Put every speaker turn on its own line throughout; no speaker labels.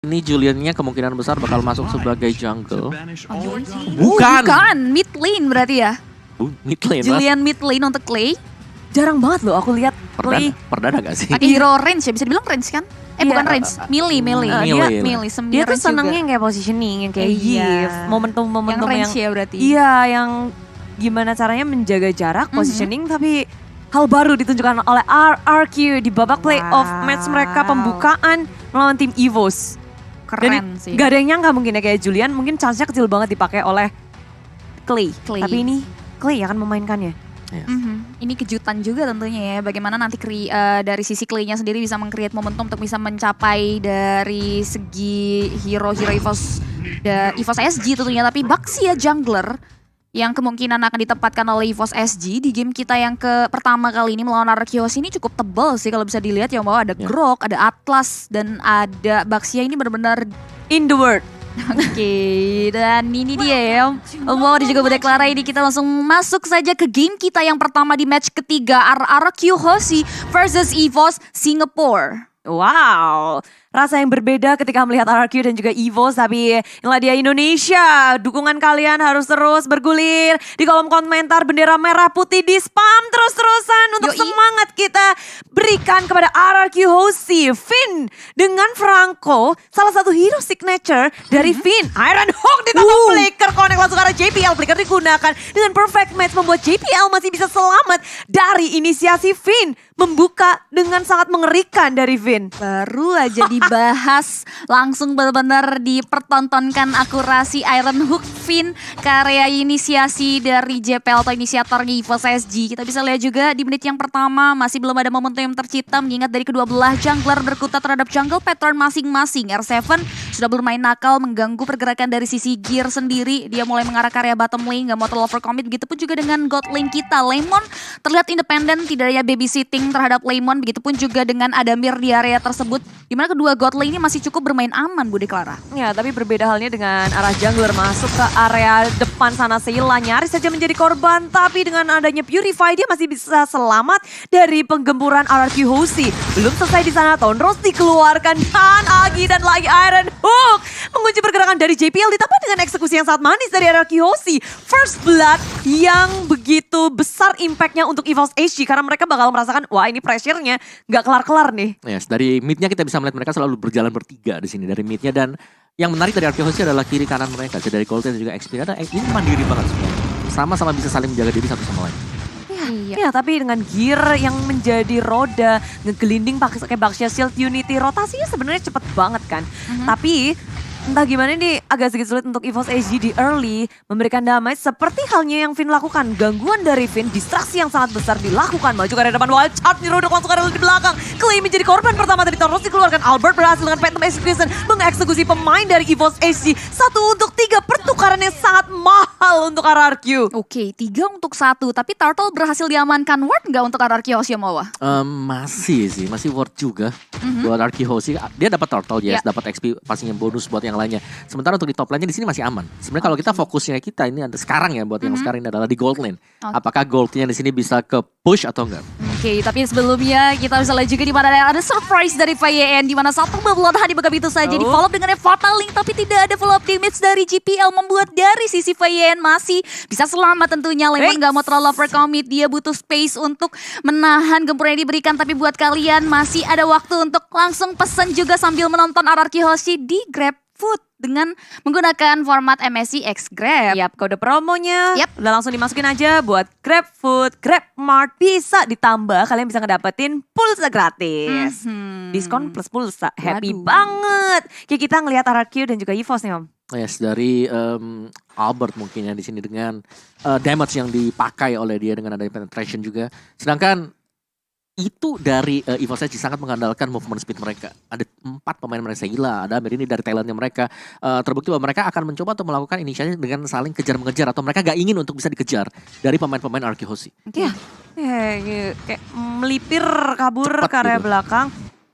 Ini Juliannya kemungkinan besar bakal masuk sebagai jungle.
Bukan, mid lane berarti ya.
Mid lane,
Julian mid lane untuk Clay. Jarang banget loh aku lihat Clay.
Perdana gak sih?
Pakai hero range ya, bisa dibilang range kan? Bukan range, melee.
Melee.
Dia
tuh senengnya yang kayak positioning, yang kayak give, momentum-momentum
yang range ya berarti.
Iya, yang gimana caranya menjaga jarak, positioning, tapi hal baru ditunjukkan oleh RRQ di babak playoff match mereka pembukaan melawan tim EVOS.
Keren sih.
Gak ada yang nyangka mungkin ya kayak Julian, mungkin chance-nya kecil banget dipakai oleh Clay. Tapi ini Clay akan memainkannya.
Yes.
Ini kejutan juga tentunya ya, bagaimana nanti dari sisi Clay-nya sendiri bisa meng-create momentum untuk bisa mencapai dari segi hero-hero EVOS SG tentunya. Tapi Baxia jungler yang kemungkinan akan ditempatkan oleh EVOS SG di game kita yang pertama kali ini melawan Arceus ini cukup tebal sih kalau bisa dilihat ya, bahwa ada Grok, ada Atlas, dan ada Baxia ini benar-benar
in the world.
Oke, dan ini dia ya. Wow, dan juga Bunda Clara, ini kita langsung masuk saja ke game kita yang pertama di match ketiga, RRQ Hoshi versus EVOS Singapore.
Wow, rasa yang berbeda ketika melihat RRQ dan juga EVOS, tapi inilah dia Indonesia. Dukungan kalian harus terus bergulir di kolom komentar, bendera merah putih di spam terus-terusan untuk semangat kita berikan kepada RRQ Hoshi. Finn dengan Franco, salah satu hero signature dari Finn. Iron Hook ditambah Flicker, connect langsung karena JPL. Flicker digunakan dengan perfect match membuat JPL masih bisa selamat dari inisiasi Finn. Membuka dengan sangat mengerikan dari Finn.
Baru aja dibahas, langsung benar-benar dipertontonkan akurasi Iron Hook Finn, karya inisiasi dari JPL atau inisiator EVOS SG. Kita bisa lihat juga di menit yang pertama masih belum ada momentum yang tercipta, mengingat dari kedua belah jungler berkutat terhadap jungle pattern masing-masing. R7 sudah bermain nakal mengganggu pergerakan dari sisi gear sendiri. Dia mulai mengarah ke area bottom lane, gak mau terlalu overcommit. Begitupun juga dengan god lane kita. Lemon terlihat independen, tidak ada babysitting terhadap Lemon. Begitupun juga dengan Adamir di area tersebut, dimana kedua god lane ini masih cukup bermain aman, Bude Clara.
Ya, tapi berbeda halnya dengan arah jungler masuk ke area depan sana. Sheila nyaris saja menjadi korban, tapi dengan adanya Purify dia masih bisa selamat dari penggemburan RRQ Hoshi. Belum selesai di sana, Tone Rose dikeluarkan dan Agi dan lagi Iron Hook mengunci pergerakan dari JPL, ditambah dengan eksekusi yang sangat manis dari RRQ Hoshi. First blood yang begitu besar impactnya untuk EVOS SG, karena mereka bakal merasakan, wah ini pressure-nya nggak kelar-kelar nih.
Yes, dari mid-nya kita bisa melihat mereka selalu berjalan bertiga di sini dari mid-nya, dan yang menarik dari RRQ Hoshi adalah kiri kanan mereka, dari Golden dan juga XP. Ini mandiri banget semua. Sama-sama bisa saling menjaga diri satu sama lain.
Ya, tapi dengan gear yang menjadi roda, ngegelinding pakai Baxia Shield Unity, rotasinya sebenarnya cepet banget kan. Tapi entah gimana ini agak sedikit sulit untuk EVOS SG di early memberikan damage seperti halnya yang Finn lakukan. Gangguan dari Finn, distraksi yang sangat besar dilakukan. Maju ke area depan, wild charge dirodok langsung ke area di belakang. Clay menjadi korban pertama dari Thanos dikeluarkan. Albert berhasil dengan Phantom Execution mengeksekusi pemain dari EVOS SG. 1-3 pertukaran yang sangat mahal untuk RRQ.
Oke, 3-1, tapi Turtle berhasil diamankan. Worth nggak untuk RRQ Hoshi Mawa?
Masih worth juga buat RRQ Hoshi. Dia dapat Turtle, yes, dapat XP pastinya bonus buat yang lainnya. Sementara untuk di top lane-nya di sini masih aman. Sebenarnya kalau kita fokusnya kita ini ada sekarang ya, buat yang sekarang ini adalah di gold lane. Apakah goldnya di sini bisa ke push atau enggak?
Oke, tapi sebelumnya kita bisa lihat juga di mana ada surprise dari FYN, di mana satu bubble hanya begitu saja di follow up dengan Fatal Link, tapi tidak ada follow up damage dari GPL, membuat dari sisi FYN masih bisa selamat tentunya. Lemon nggak mau terlalu overcommit, dia butuh space untuk menahan gempur yang diberikan. Tapi buat kalian masih ada waktu untuk langsung pesen juga sambil menonton RRQ Hoshi di GrabFood dengan menggunakan format MSC X Grab.
Yap, kode promonya udah langsung dimasukin aja buat GrabFood, GrabMart, bisa ditambah, kalian bisa ngedapetin pulsa gratis. Diskon plus pulsa, happy banget. Kayak kita ngelihat RRQ dan juga EVOS nih Om.
Yes, dari Albert mungkin ya di sini dengan damage yang dipakai oleh dia dengan adanya penetration juga. Sedangkan itu dari EVOS SG sangat mengandalkan movement speed mereka. Ada 4 pemain mereka, Sheila, ada Amir, ini dari talentnya mereka. Terbukti bahwa mereka akan mencoba untuk melakukan inisiatif dengan saling kejar-mengejar, atau mereka gak ingin untuk bisa dikejar dari pemain-pemain RRQ Hoshi.
Kayak melipir kabur
Cepat
ke area
gitu.
belakang.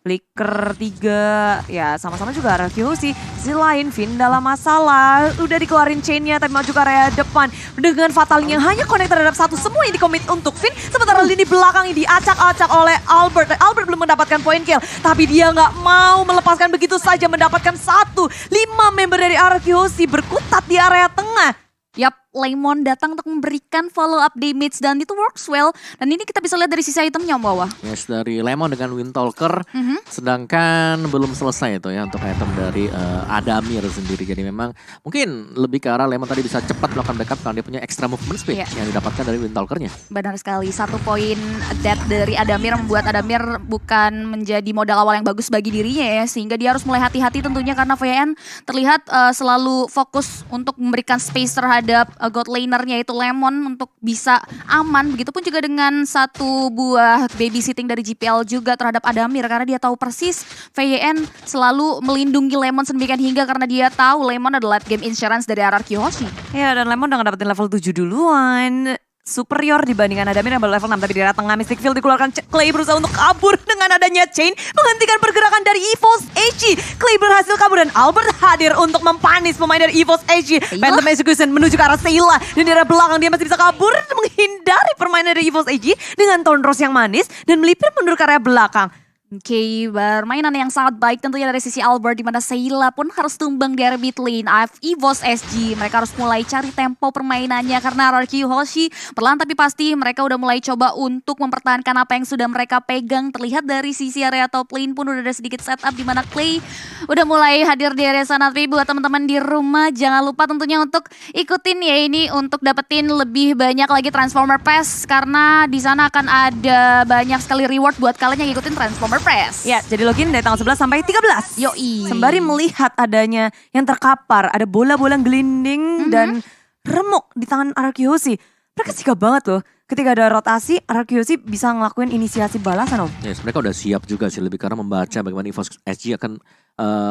Flicker 3, ya sama-sama juga RRQ sih. Sisi lain, Vin dalam masalah. Udah dikeluarin chainnya tapi maju ke area depan. Dengan fatalnya yang hanya connect terhadap satu, semua yang dikomit untuk Vin. Sementara lini belakang ini diacak-acak oleh Albert. Albert belum mendapatkan point kill. Tapi dia nggak mau melepaskan begitu saja, mendapatkan 1. 5 member dari RRQ berkutat di area tengah.
Yap, Lemon datang untuk memberikan follow up damage dan itu works well. Dan ini kita bisa lihat dari sisi itemnya bawah.
Yes, dari Lemon dengan Windtalker. Sedangkan belum selesai itu ya untuk item dari Adamir sendiri. Jadi memang mungkin lebih ke arah Lemon tadi bisa cepat melakukan backup karena dia punya extra movement speed yang didapatkan dari Windtalkernya.
Benar sekali, 1 poin death dari Adamir membuat Adamir bukan menjadi modal awal yang bagus bagi dirinya ya. Sehingga dia harus mulai hati-hati tentunya karena VN terlihat selalu fokus untuk memberikan space terhadap god lanernya yaitu Lemon untuk bisa aman. Begitupun juga dengan 1 buah babysitting dari GPL juga terhadap Adamir karena dia tahu persis VYN selalu melindungi Lemon sedemikian hingga karena dia tahu Lemon adalah late game insurance dari RRQ Hoshi.
Ya, dan Lemon udah ngedapetin level 7 duluan. Superior dibandingkan Adamir yang baru level 6. Tapi di area tengah Mystic Field dikeluarkan, Clay berusaha untuk kabur dengan adanya chain. Menghentikan pergerakan dari EVOS HG. Clay berhasil kabur dan Albert hadir untuk mempanis pemain dari EVOS HG. Phantom Execution menuju ke arah Sayla. Dan di area belakang dia masih bisa kabur dan menghindari permainan dari EVOS HG. Dengan Thornrose yang manis dan melipir mundur ke area belakang.
Oke, permainan yang sangat baik tentunya dari sisi Albert di mana Sayla pun harus tumbang di area mid lane. EVOS SG mereka harus mulai cari tempo permainannya karena RRQ Hoshi perlahan tapi pasti mereka udah mulai coba untuk mempertahankan apa yang sudah mereka pegang. Terlihat dari sisi area top lane pun udah ada sedikit setup di mana Clay udah mulai hadir di area sana. Tapi buat teman-teman di rumah jangan lupa tentunya untuk ikutin ya ini untuk dapetin lebih banyak lagi Transformer Pass karena di sana akan ada banyak sekali reward buat kalian yang ikutin Transformer Press.
Ya, jadi login dari tanggal 11 sampai 13.
Yoi.
Sembari melihat adanya yang terkapar, ada bola-bola gelinding dan remuk di tangan RRQ. Mereka sigap banget loh. Ketika ada rotasi, RRQ bisa ngelakuin inisiasi balasan om.
Yes, mereka udah siap juga sih lebih karena membaca bagaimana EVOS SG akan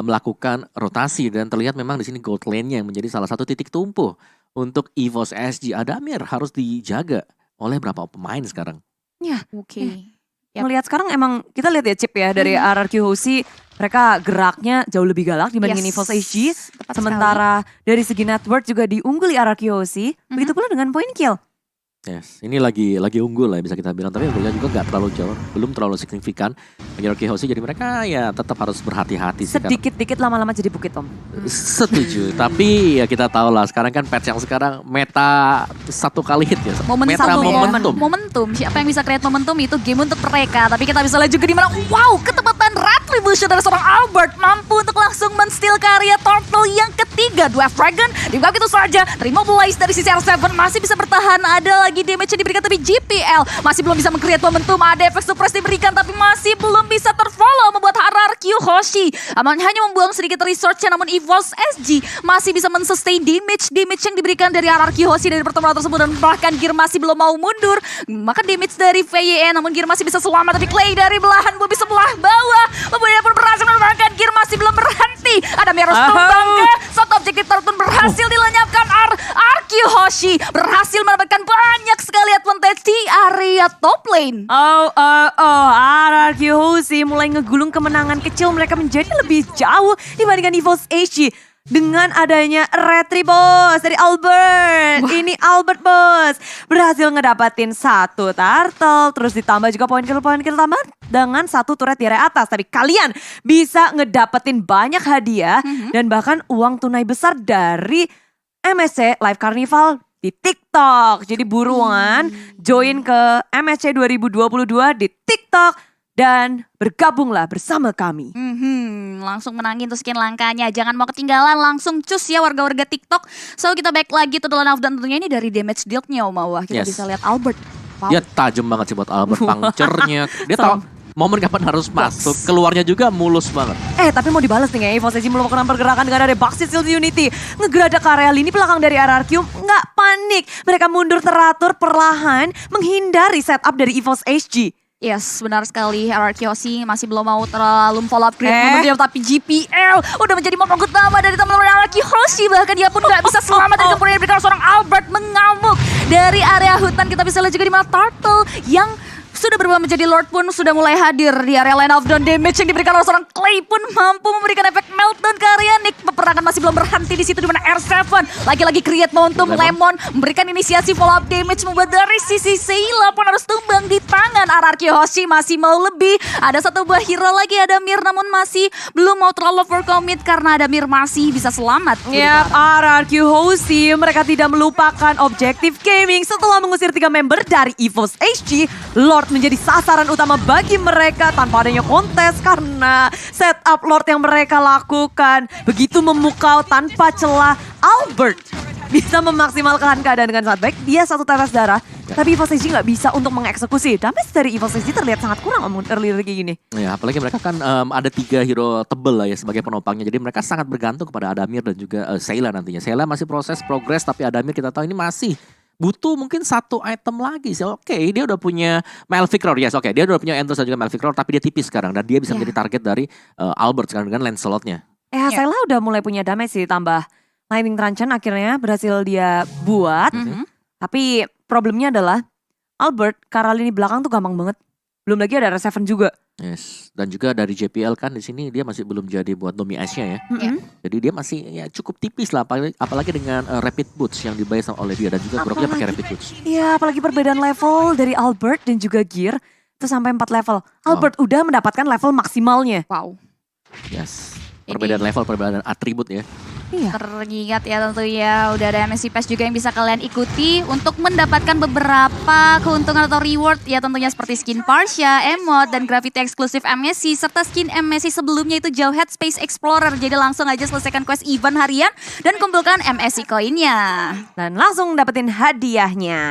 melakukan rotasi dan terlihat memang di sini gold lane-nya yang menjadi salah satu titik tumpuh untuk EVOS SG. Adamir harus dijaga oleh berapa pemain sekarang.
Ya,
Oke.
Melihat sekarang emang kita lihat ya Chip ya dari RRQ mereka geraknya jauh lebih galak dibandingin EVOS HG. Sementara dari segi network juga diungguli RRQ. Begitu pula dengan point kill.
Yes, ini lagi unggul lah bisa kita bilang, tapi unggulnya juga nggak terlalu jauh, belum terlalu signifikan bagi RRQ Hoshi, jadi mereka ya tetap harus berhati-hati sih.
Sedikit-dikit lama-lama jadi bukit om.
Setuju, tapi ya kita tahu lah sekarang kan patch yang sekarang meta 1 kali hit ya.
Momentum. Siapa yang bisa create momentum itu game untuk mereka. Tapi kita bisa lihat juga di mana wow, ketepatan retribution dari seorang Albert mampu untuk langsung men-steal karya Turtle yang ketiga. Dwarf Dragon dibuka gitu saja. Remobilize dari sisi R7 masih bisa bertahan. Ada lagi damage yang diberikan tapi GPL masih belum bisa meng-create momentum. Ada efek suppress diberikan tapi masih belum bisa terfollow membuat RRQ Hoshi hanya membuang sedikit resource-nya, namun EVOS SG masih bisa men-sustain damage yang diberikan dari RRQ Hoshi dari pertemuan tersebut dan bahkan Gear masih belum mau mundur. Maka damage dari VYN namun Gear masih bisa selamat tapi Clay dari belahan bumi sebelah bawah membuatnya pun berhasil menembakkan. Gear masih belum berhenti. Ada harus tumbang ke satu objektif pun berhasil dilenyapkan. RRQ Hoshi berhasil mendapatkan banyak sekali advantage di area top lane.
RRQ Hoshi mulai ngegulung kemenangan kecil mereka menjadi lebih jauh dibandingkan EVOS HG. Dengan adanya Retribos dari Albert. Ini Albert bos. Berhasil ngedapatin 1 turtle. Terus ditambah juga poin kill tambah dengan 1 turret di area atas. Tapi kalian bisa ngedapetin banyak hadiah. Dan bahkan uang tunai besar dari MSC Live Carnival di TikTok. Jadi buruan join ke MSC 2022 di TikTok. Dan bergabunglah bersama kami.
Langsung menangin tuh skin langkanya. Jangan mau ketinggalan, langsung cus ya warga-warga TikTok. So kita back lagi to the line of dan tentunya ini dari damage deal-nya Om Awah. Kita bisa lihat Albert.
Dia tajam banget sih buat Albert, puncture-nya. Dia tahu momen kapan harus masuk, keluarnya juga mulus banget.
Tapi mau dibalas nih ya, EVOS SG melakukan pergerakan dengan ada Baxi Shield Unity. Ngegeradak ke area lini belakang dari RRQ, nggak panik. Mereka mundur teratur perlahan, menghindari setup dari EVOS SG.
Yes, benar sekali. RRQ Hoshi masih belum mau terlalu follow up momentum, tapi GPL udah menjadi momok utama dari teman-teman RRQ Hoshi. Bahkan dia pun gak bisa selamat dari gempuran yang diberikan seorang Albert mengamuk dari area hutan. Kita bisa lihat juga di mana Turtle yang sudah berubah menjadi Lord pun sudah mulai hadir di area line of down. Damage yang diberikan oleh seorang Clay pun mampu memberikan efek meltdown ke area Nick. Peperangan masih belum berhenti di situ di mana R7 lagi-lagi create momentum. Lemon memberikan inisiasi follow up damage, membuat dari sisi Sayla pun harus tumbang di tangan RRQ. Hoshi masih mau lebih. Ada satu buah hero lagi, ada Mir, namun masih belum mau terlalu overcommit karena ada Mir masih bisa selamat.
Yap, RRQ Hoshi mereka tidak melupakan objektif gaming setelah mengusir 3 member dari EVOS HG. Lord menjadi sasaran utama bagi mereka tanpa adanya kontes karena setup Lord yang mereka lakukan begitu memukau tanpa celah. Albert bisa memaksimalkan keadaan dengan sangat baik. Dia 1 tetes darah, tapi EVOS HG nggak bisa untuk mengeksekusi. Damage dari EVOS HG terlihat sangat kurang early kayak gini.
Ya, apalagi mereka kan ada 3 hero tebel lah ya sebagai penopangnya. Jadi mereka sangat bergantung kepada Adamir dan juga Sayla nantinya. Sayla masih progres, tapi Adamir kita tahu ini masih butuh mungkin 1 item lagi sih. Oke, dia udah punya Malefic Roar. Yes, oke. Dia udah punya Endless dan juga Malefic Roar, tapi dia tipis sekarang. Dan dia bisa menjadi target dari Albert sekarang dengan Lancelot-nya.
Sayla udah mulai punya damage sih, tambah Lightning Truncheon akhirnya berhasil dia buat. Tapi problemnya adalah Albert karena lini belakang tuh gampang banget. Belum lagi ada R7 juga.
Yes, dan juga dari JPL kan di sini dia masih belum jadi buat Domi Ice-nya ya. Jadi dia masih ya cukup tipis lah, apalagi dengan Rapid Boots yang dibayar oleh dia dan juga Groknya pakai Rapid Boots.
Iya, apalagi perbedaan level dari Albert dan juga Gear itu sampai 4 level. Albert udah mendapatkan level maksimalnya.
Wow.
Yes, perbedaan level, perbedaan atribut ya.
Iya.
Teringat ya tentunya udah ada MSC Pass juga yang bisa kalian ikuti untuk mendapatkan beberapa keuntungan atau reward ya tentunya seperti skin Parsha, emote, dan Gravity eksklusif MSC serta skin MSC sebelumnya itu Jawhead Space Explorer. Jadi langsung aja selesaikan quest event harian dan kumpulkan MSC koinnya.
Dan langsung dapetin hadiahnya.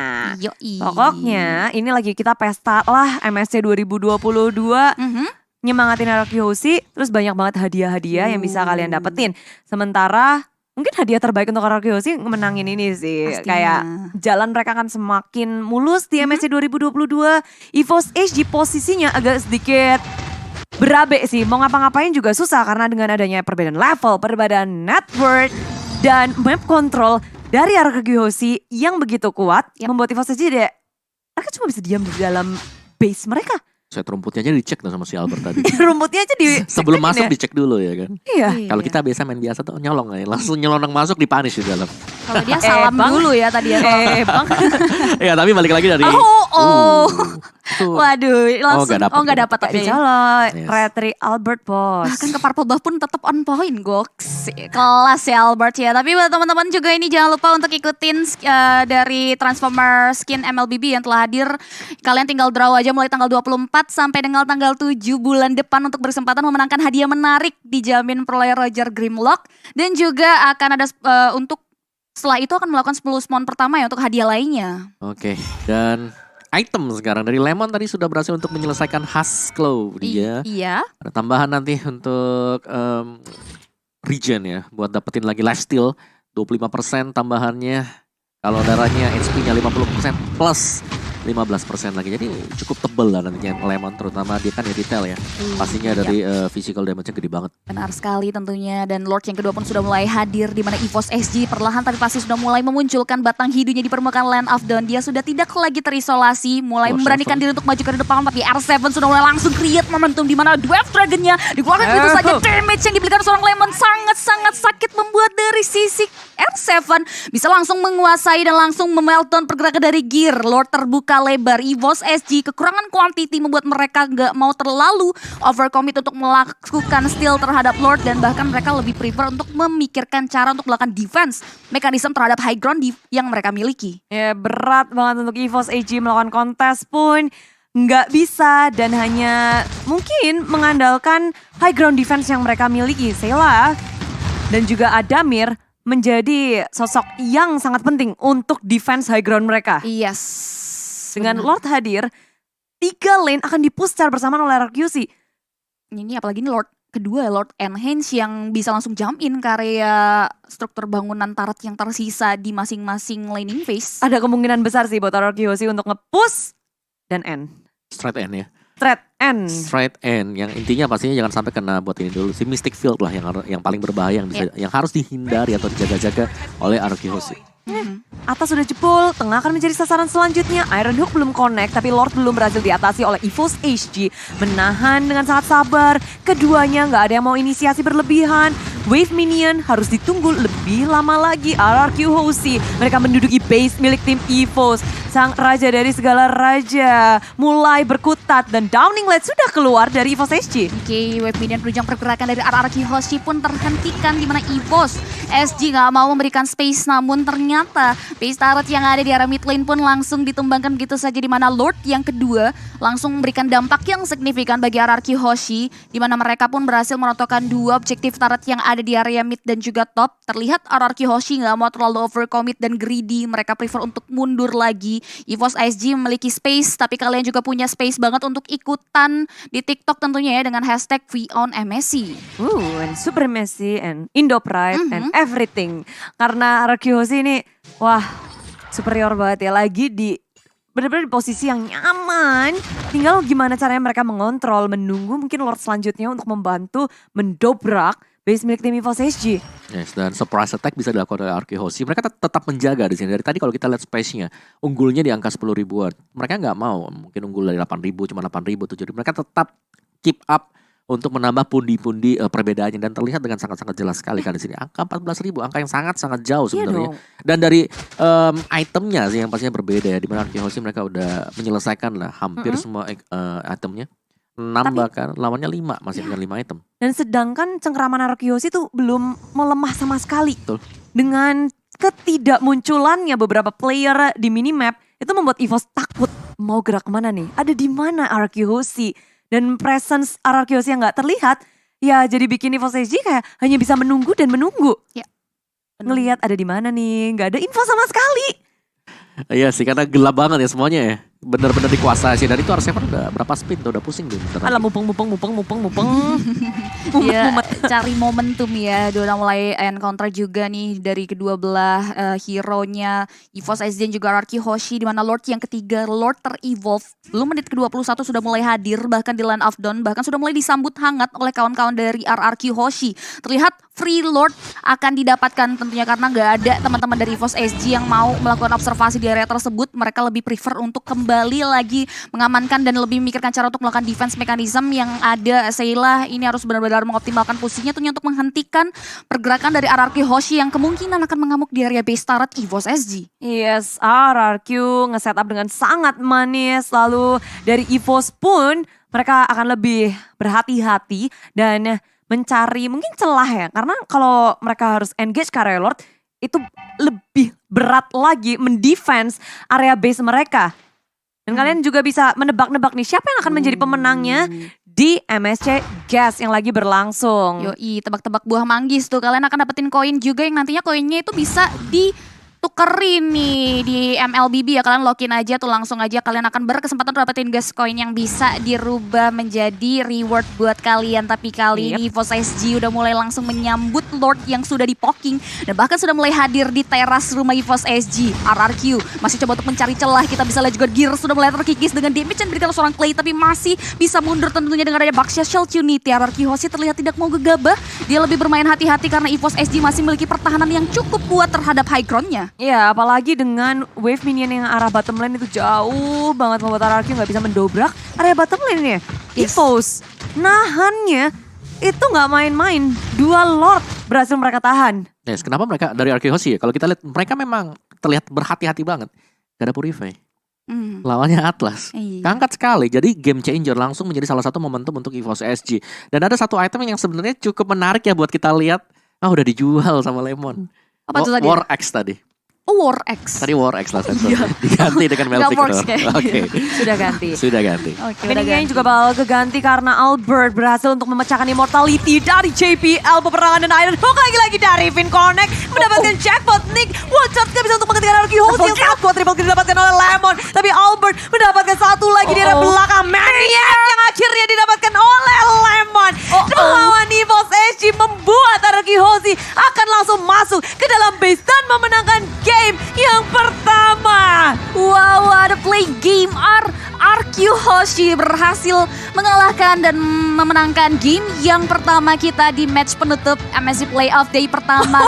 Yoi.
Pokoknya ini lagi kita pesta lah MSC 2022. Nyemangatin RRQ Hoshi, terus banyak banget hadiah-hadiah yang bisa kalian dapetin. Sementara mungkin hadiah terbaik untuk RRQ Hoshi menangin ini sih.
Pastinya.
Kayak jalan mereka akan semakin mulus di MSC 2022. EVOS HG posisinya agak sedikit berabe sih. Mau ngapa-ngapain juga susah karena dengan adanya perbedaan level, perbedaan network, dan map control dari RRQ Hoshi yang begitu kuat. Membuat EVOS HG mereka cuma bisa diam di dalam base mereka.
Set rumputnya aja dicek tuh sama si Albert tadi.
Rumputnya aja di
Sebelum masuk dicek dulu ya kan.
Iya.
Kalau kita biasa main biasa tuh nyolong aja, langsung nyelonong masuk dipunish di dalam.
Kalau dia salam
Bang.
dulu ya tadi ya.
Bang.
Ya tapi balik lagi dari itu.
Waduh, langsung
nggak dapet.
tapi
Tapi colok,
Yes.
Retri Albert bos.
bahkan ke Purple Buff pun tetap on point, goks. Kelas ya Albert ya. Tapi buat teman-teman juga ini jangan lupa untuk ikutin dari Transformer skin MLBB yang telah hadir. Kalian tinggal draw aja mulai tanggal 24 sampai dengan tanggal 7 bulan depan untuk berkesempatan memenangkan hadiah menarik dijamin oleh Roger Grimlock. Dan juga akan ada untuk setelah itu akan melakukan 10 spawn pertama ya untuk hadiah lainnya.
Oke, dan item sekarang dari Lemon tadi sudah berhasil untuk menyelesaikan Husklow dia.
Iya.
Ada tambahan nanti untuk regen ya, buat dapetin lagi lifesteal 25% tambahannya. Kalau darahnya HP-nya 50% plus 15% lagi. Jadi cukup tebel lah nantinya Lemon, terutama dia kan di retail ya. Pastinya dari physical damage-nya gede banget.
Benar sekali tentunya, dan Lord yang kedua pun sudah mulai hadir di mana EVOS SG perlahan tapi pasti sudah mulai memunculkan batang hidungnya di permukaan Land of Dawn. Dia sudah tidak lagi terisolasi, mulai memberanikan diri untuk maju ke depan, tapi R7 sudah mulai langsung create momentum di mana Dwarf Dragon-nya dikeluarkan begitu saja. Damage yang diberikan seorang Lemon sangat-sangat sakit, membuat dari sisi R7 bisa langsung menguasai dan langsung memeltdown pergerakan dari Gear. Lord terbuka lebar, EVOS SG kekurangan quantity membuat mereka gak mau terlalu overcommit untuk melakukan steal terhadap Lord, dan bahkan mereka lebih prefer untuk memikirkan cara untuk melakukan defense mekanisme terhadap high ground yang mereka miliki.
Ya berat banget untuk EVOS HG melakukan kontes pun nggak bisa, dan hanya mungkin mengandalkan high ground defense yang mereka miliki. Sayla dan juga Adamir menjadi sosok yang sangat penting untuk defense high ground mereka.
Yes.
Dengan Lord hadir, 3 lane akan dipush secara bersamaan oleh RQC.
Ini apalagi ini Lord kedua, Lord Enhance yang bisa langsung jump in ke area struktur bangunan turret yang tersisa di masing-masing laning phase.
Ada kemungkinan besar sih buat RQC untuk nge-push dan end.
Straight end ya.
Straight end.
Yang intinya pastinya jangan sampai kena buat ini dulu. Si Mystic Field lah yang paling berbahaya, yang harus dihindari atau dijaga-jaga oleh RQ Hoshi.
Atas sudah jebol, tengah akan menjadi sasaran selanjutnya. Iron Hook belum connect, tapi Lord belum berhasil diatasi oleh EVOS HG. Menahan dengan sangat sabar. Keduanya nggak ada yang mau inisiasi berlebihan. Wave Minion harus ditunggu lebih lama lagi. RRQ Hoshi, mereka menduduki base milik tim EVOS. Sang raja dari segala raja mulai berkutat dan Downing Light sudah keluar dari EVOS HG.
Oke, Wave Minion penunjang pergerakan dari RRQ Hoshi pun terhentikan di mana EVOS SG nggak mau memberikan space, namun ternyata base turret yang ada di arah mid lane pun langsung ditumbangkan begitu saja, di mana Lord yang kedua langsung memberikan dampak yang signifikan bagi RRQ Hoshi, di mana mereka pun berhasil merotokkan dua objektif turret yang ada di area mid dan juga top. Terlihat RRQ Hoshi nggak mau terlalu overcommit dan greedy, mereka prefer untuk mundur lagi. EVOS SG memiliki space, tapi kalian juga punya space banget untuk ikutan di TikTok tentunya ya dengan hashtag #VONMSC.
And Supremacy and Indo Pride and everything. Karena RRQ Hoshi ini, wah, superior banget ya. Lagi di benar-benar di posisi yang nyaman. Tinggal gimana caranya mereka mengontrol, menunggu mungkin Lord selanjutnya untuk membantu mendobrak base milik tim EVOS SG.
Yes, dan surprise attack bisa dilakukan oleh RRQ Hoshi. Mereka tetap menjaga di sini. Dari tadi kalau kita lihat space-nya, unggulnya di angka 10 ribuan. Mereka nggak mau mungkin unggul dari 8 ribu, cuma 8 ribu, 7 ribu. Mereka tetap keep up untuk menambah pundi-pundi perbedaannya. Dan terlihat dengan sangat-sangat jelas sekali kan di sini. Angka 14 ribu, angka yang sangat-sangat jauh sebenarnya. Dan dari itemnya sih yang pastinya berbeda ya. Di mana RRQ Hoshi mereka udah menyelesaikan lah hampir semua itemnya. 6 bahkan, lawannya 5, masih dengan 5 item.
Dan sedangkan cengkeraman RRQ Hoshi itu belum melemah sama sekali.
Betul.
Dengan ketidakmunculannya beberapa player di minimap, itu membuat EVOS takut mau gerak kemana nih. Ada di mana RRQ Hoshi? Dan presence RRQ Hoshi yang gak terlihat, ya jadi bikin EVOS SG kayak hanya bisa menunggu dan menunggu.
Ya.
Ngelihat ada di mana nih, gak ada info sama sekali.
Iya sih, karena gelap banget ya semuanya ya. Bener-bener dikuasai sih. Dan itu R7 udah berapa spin tuh, udah pusing tuh.
Alah mupeng.
Dia cari momentum ya. Dia udah mulai encounter juga nih dari kedua belah hero-nya EVOS SG dan juga RRQ Hoshi, di mana Lord yang ketiga, Lord ter-evolve. Belum menit ke-21 sudah mulai hadir, bahkan di Land of Dawn, bahkan sudah mulai disambut hangat oleh kawan-kawan dari RRQ Hoshi. Terlihat free Lord akan didapatkan tentunya karena nggak ada teman-teman dari EVOS SG yang mau melakukan observasi di area tersebut. Mereka lebih prefer untuk kembali lagi mengamankan dan lebih memikirkan cara untuk melakukan defense mechanism yang ada. Sayla ini harus benar-benar mengoptimalkan posisinya tentunya untuk menghentikan pergerakan dari RRQ Hoshi yang kemungkinan akan mengamuk di area base turret EVOS SG.
Yes, RRQ nge-setup dengan sangat manis. Lalu dari EVOS pun mereka akan lebih berhati-hati dan mencari mungkin celah ya. Karena kalau mereka harus engage ke area Lord, itu lebih berat lagi mendefense area base mereka. Dan kalian juga bisa menebak-nebak nih siapa yang akan menjadi pemenangnya di MSC Gas yang lagi berlangsung.
Yoi, tebak-tebak buah manggis tuh. Kalian akan dapetin koin juga yang nantinya koinnya itu bisa ditukerin nih di MLBB ya. Kalian login aja tuh, langsung aja kalian akan berkesempatan dapetin gas koin yang bisa dirubah menjadi reward buat kalian. Tapi kali ini EVOS SG udah mulai langsung menyambut Lord yang sudah di-poking dan bahkan sudah mulai hadir di teras rumah EVOS SG. RRQ masih coba untuk mencari celah. Kita bisa lihat juga Gear sudah mulai terkikis dengan damage yang diberikan oleh seorang Clay, tapi masih bisa mundur tentunya dengan adanya Baxia Shield Unity. RRQ Hoshi terlihat tidak mau gegabah. Dia lebih bermain hati-hati karena EVOS SG masih memiliki pertahanan yang cukup kuat terhadap high ground-nya.
Ya, apalagi dengan wave minion yang arah bottom lane itu jauh banget membuat RRQ nggak bisa mendobrak area bottom lane-nya. EVOS nahannya itu nggak main-main. 2 Lord berhasil mereka tahan.
Yes, kenapa mereka dari RRQ Hoshi ya? Kalau kita lihat mereka memang terlihat berhati-hati banget. Gak ada Purify. Lawannya Atlas. Angkat sekali. Jadi game changer langsung menjadi salah satu momentum untuk EVOS SG. Dan ada satu item yang sebenarnya cukup menarik ya buat kita lihat. Udah dijual sama Lemon.
Apa itu tadi?
War X tadi.
Oh, War X.
Tadi War X lah diganti dengan Melvictor. Oke.
Sudah ganti.
Sudah ganti.
Oke, ini juga bakal keganti karena Albert berhasil untuk memecahkan immortality dari JPL. Peperangan dan Iron Hook lagi-lagi dari VinConnect mendapatkan jackpot. Nick, watch out, gak bisa untuk menghentikan RRQ Hoshi yang sangat kuat. Triple kill didapatkan oleh Lemon. Tapi Albert mendapatkan satu lagi di area belakang. Maniac yang akhirnya didapatkan oleh Lemon. Melawan EVOS SG membuat RRQ Hoshi akan langsung masuk ke dalam base dan memenangkan game yang pertama.
Wow, ada play game RRQ Hoshi berhasil mengalahkan dan memenangkan game yang pertama kita di match penutup MSC Playoff Day pertama.